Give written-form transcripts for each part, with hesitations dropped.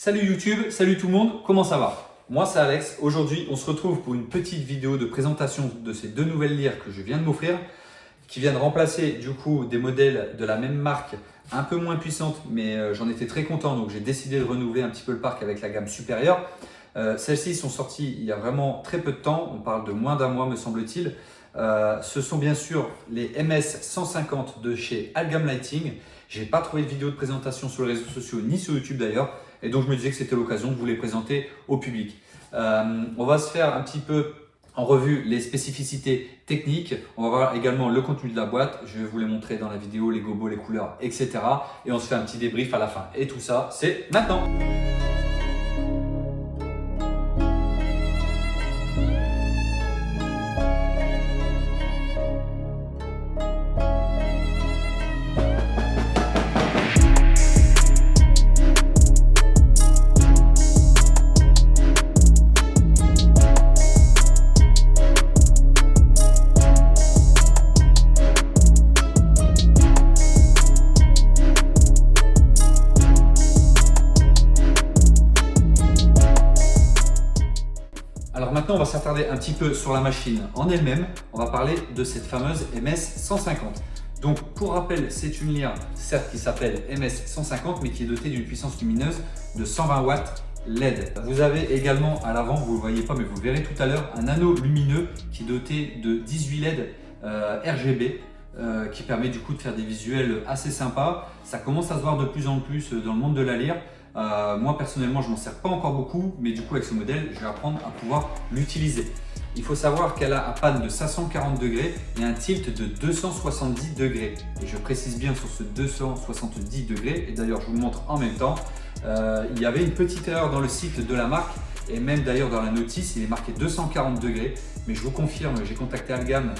Salut YouTube, salut tout le monde, comment ça va? Moi c'est Alex, aujourd'hui on se retrouve pour une petite vidéo de présentation de ces deux nouvelles lyres que je viens de m'offrir qui viennent remplacer du coup des modèles de la même marque un peu moins puissantes mais j'en étais très content donc j'ai décidé de renouveler un petit peu le parc avec la gamme supérieure. Celles-ci sont sorties il y a vraiment très peu de temps, on parle de moins d'un mois me semble-t-il. Ce sont bien sûr les MS150 de chez Algam Lighting. Je n'ai pas trouvé de vidéo de présentation sur les réseaux sociaux ni sur YouTube d'ailleurs et donc je me disais que c'était l'occasion de vous les présenter au public. On va se faire un petit peu en revue les spécificités techniques. On va voir également le contenu de la boîte. Je vais vous les montrer dans la vidéo, les gobos, les couleurs, etc. Et on se fait un petit débrief à la fin. Et tout ça, c'est maintenant. Alors maintenant, on va s'attarder un petit peu sur la machine en elle-même. On va parler de cette fameuse MS150. Donc pour rappel, c'est une lyre certes qui s'appelle MS150 mais qui est dotée d'une puissance lumineuse de 120 watts LED. Vous avez également à l'avant, vous ne le voyez pas mais vous le verrez tout à l'heure, un anneau lumineux qui est doté de 18 LED RGB. Qui permet du coup de faire des visuels assez sympas. Ça commence à se voir de plus en plus dans le monde de la lyre. Moi personnellement je m'en sers pas encore beaucoup mais du coup avec ce modèle je vais apprendre à pouvoir l'utiliser. Il faut savoir qu'elle a un pan de 540 degrés et un tilt de 270 degrés et je précise bien sur ce 270 degrés et d'ailleurs je vous le montre en même temps. Il y avait une petite erreur dans le site de la marque et même d'ailleurs dans la notice il est marqué 240 degrés mais je vous confirme, j'ai contacté Algam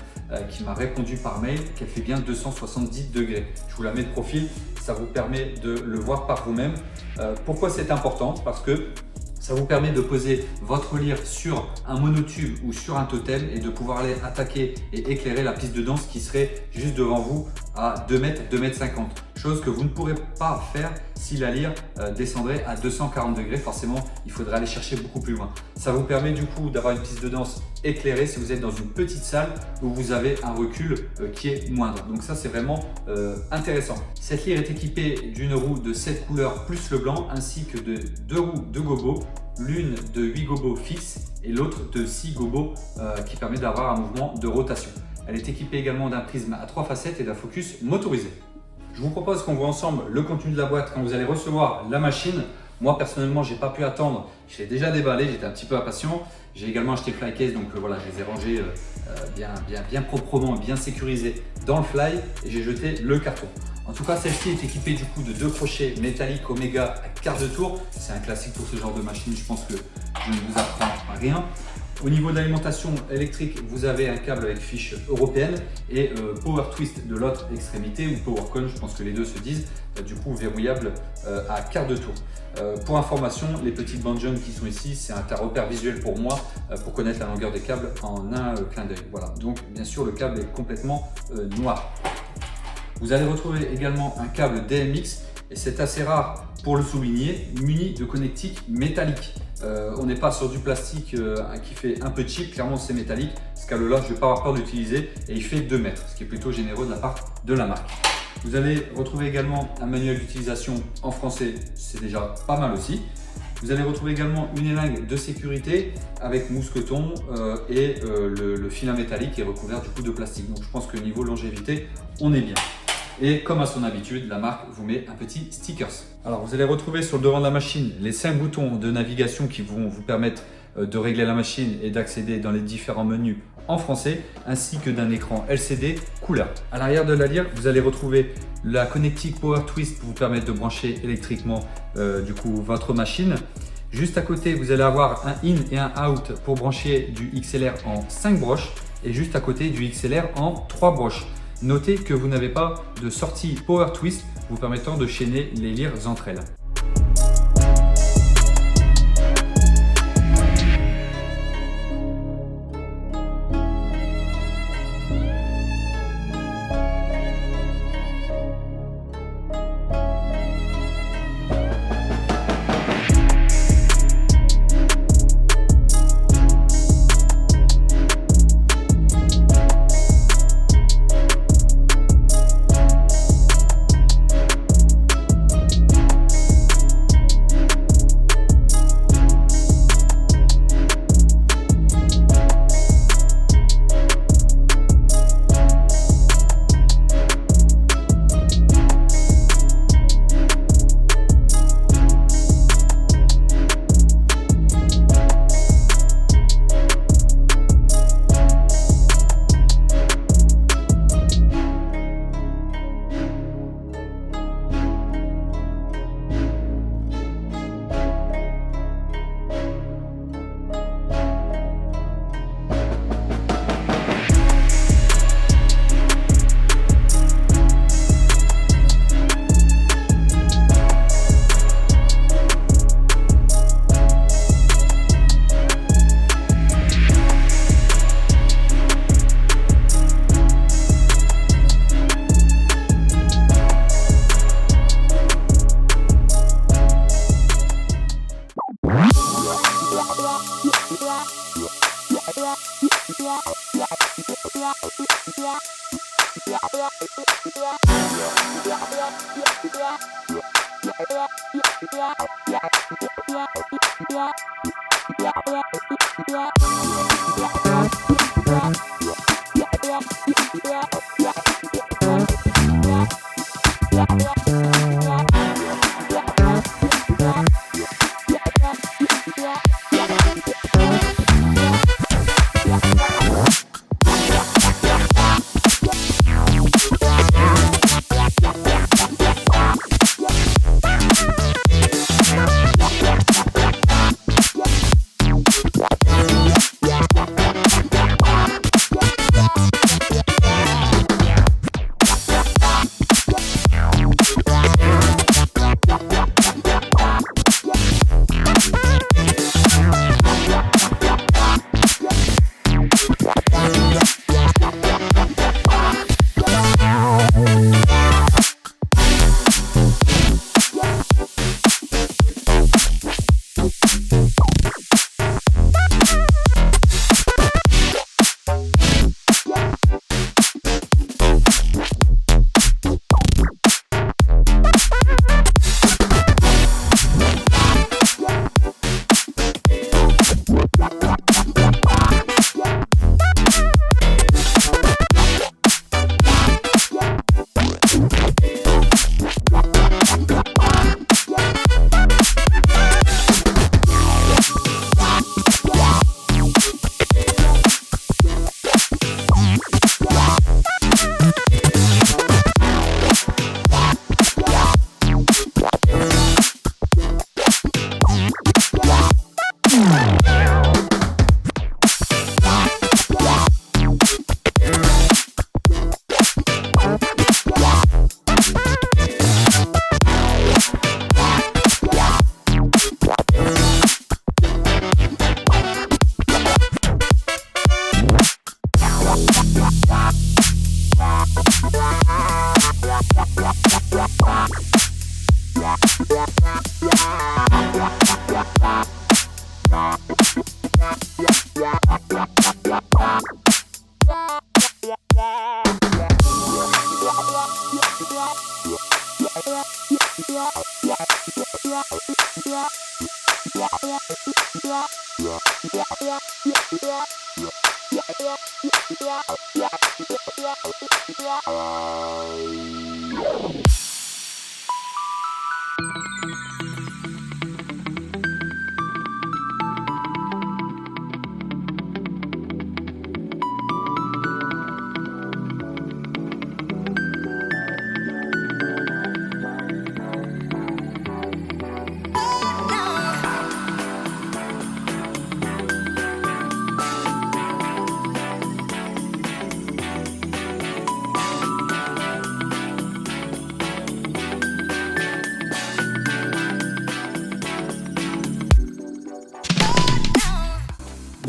qui m'a répondu par mail qu'elle fait bien 270 degrés. Je vous la mets de profil, ça vous permet de le voir par vous-même. Pourquoi c'est important? Parce que ça vous permet de poser votre lyre sur un monotube ou sur un totem et de pouvoir aller attaquer et éclairer la piste de danse qui serait juste devant vous à 2 mètres, 2 mètres 50. Chose que vous ne pourrez pas faire si la lyre descendrait à 240 degrés. Forcément, il faudrait aller chercher beaucoup plus loin. Ça vous permet du coup d'avoir une piste de danse éclairée si vous êtes dans une petite salle où vous avez un recul qui est moindre. Donc ça, c'est vraiment intéressant. Cette lyre est équipée d'une roue de 7 couleurs plus le blanc ainsi que de 2 roues de gobos. L'une de 8 gobos fixes et l'autre de 6 gobos qui permet d'avoir un mouvement de rotation. Elle est équipée également d'un prisme à 3 facettes et d'un focus motorisé. Je vous propose qu'on voit ensemble le contenu de la boîte quand vous allez recevoir la machine. Moi personnellement, j'ai pas pu attendre, je l'ai déjà déballé, j'étais un petit peu impatient. J'ai également acheté le fly case, donc voilà, je les ai rangés bien proprement, bien sécurisés dans le fly et j'ai jeté le carton. En tout cas, celle-ci est équipée du coup de 2 crochets métalliques Omega à quart de tour. C'est un classique pour ce genre de machine, je pense que je ne vous apprends rien. Au niveau de l'alimentation électrique, vous avez un câble avec fiche européenne et Power Twist de l'autre extrémité ou Power Con, je pense que les deux se disent, du coup verrouillable à quart de tour. Pour information, les petites bandes jaunes qui sont ici, c'est un repère visuel pour moi pour connaître la longueur des câbles en un clin d'œil. Voilà, donc bien sûr le câble est complètement noir. Vous allez retrouver également un câble DMX et c'est assez rare pour le souligner, muni de connectiques métalliques. On n'est pas sur du plastique qui fait un peu cheap, clairement c'est métallique. Ce câble-là, je ne vais pas avoir peur d'utiliser et il fait 2 mètres, ce qui est plutôt généreux de la part de la marque. Vous allez retrouver également un manuel d'utilisation en français, c'est déjà pas mal aussi. Vous allez retrouver également une élingue de sécurité avec mousqueton et le filet métallique qui est recouvert du coup de plastique. Donc je pense que niveau longévité, on est bien. Et comme à son habitude, la marque vous met un petit stickers. Alors vous allez retrouver sur le devant de la machine les 5 boutons de navigation qui vont vous permettre de régler la machine et d'accéder dans les différents menus en français, ainsi que d'un écran LCD couleur. À l'arrière de la lyre, vous allez retrouver la connectique Power Twist pour vous permettre de brancher électriquement du coup votre machine. Juste à côté, vous allez avoir un in et un out pour brancher du XLR en 5 broches et juste à côté du XLR en 3 broches. Notez que vous n'avez pas de sortie Power Twist vous permettant de chaîner les lyres entre elles.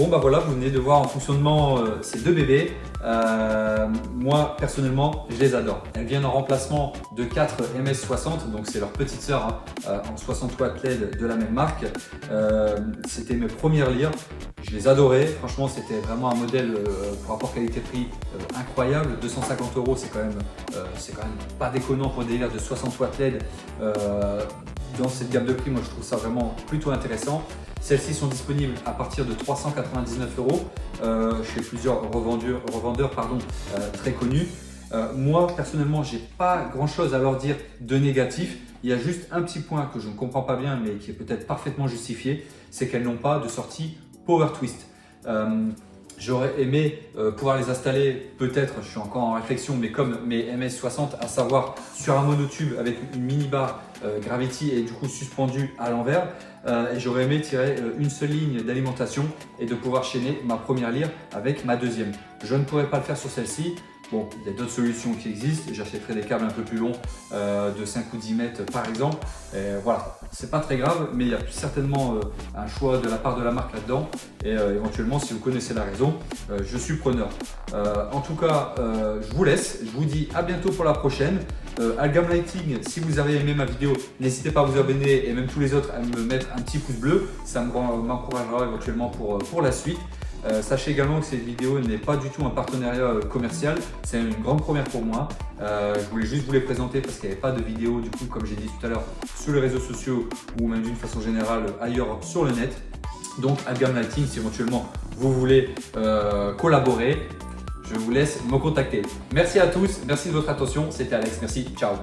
Bon bah voilà, vous venez de voir en fonctionnement ces deux bébés. Moi personnellement, je les adore. Elles viennent en remplacement de 4 MS60, donc c'est leur petite sœur en 60 watts LED de la même marque. C'était mes premières lyres, je les adorais. Franchement, c'était vraiment un modèle pour rapport qualité-prix incroyable. 250 €, c'est quand même pas déconnant pour des lyres de 60 watts LED. Dans cette gamme de prix, moi je trouve ça vraiment plutôt intéressant. Celles-ci sont disponibles à partir de 399 € chez plusieurs revendeurs très connus. Moi personnellement, j'ai pas grand chose à leur dire de négatif. Il y a juste un petit point que je ne comprends pas bien mais qui est peut-être parfaitement justifié, c'est qu'elles n'ont pas de sortie Power Twist. J'aurais aimé pouvoir les installer, peut-être, je suis encore en réflexion, mais comme mes MS60, à savoir sur un monotube avec une mini barre Gravity et du coup suspendu à l'envers. Et j'aurais aimé tirer une seule ligne d'alimentation et de pouvoir chaîner ma première lyre avec ma deuxième. Je ne pourrais pas le faire sur celle-ci. Bon, il y a d'autres solutions qui existent. J'achèterai des câbles un peu plus longs de 5 ou 10 mètres par exemple. Et voilà, c'est pas très grave, mais il y a certainement un choix de la part de la marque là-dedans. Et éventuellement, si vous connaissez la raison, je suis preneur. En tout cas, je vous laisse. Je vous dis à bientôt pour la prochaine. Algam Lighting, si vous avez aimé ma vidéo, n'hésitez pas à vous abonner et même tous les autres à me mettre un petit pouce bleu. Ça m'encouragera éventuellement pour la suite. Sachez également que cette vidéo n'est pas du tout un partenariat commercial, c'est une grande première pour moi. Je voulais juste vous les présenter parce qu'il n'y avait pas de vidéo, du coup, comme j'ai dit tout à l'heure, sur les réseaux sociaux ou même d'une façon générale ailleurs sur le net. Donc Adgam Lighting, si éventuellement vous voulez collaborer, je vous laisse me contacter. Merci à tous, merci de votre attention, c'était Alex, merci, ciao.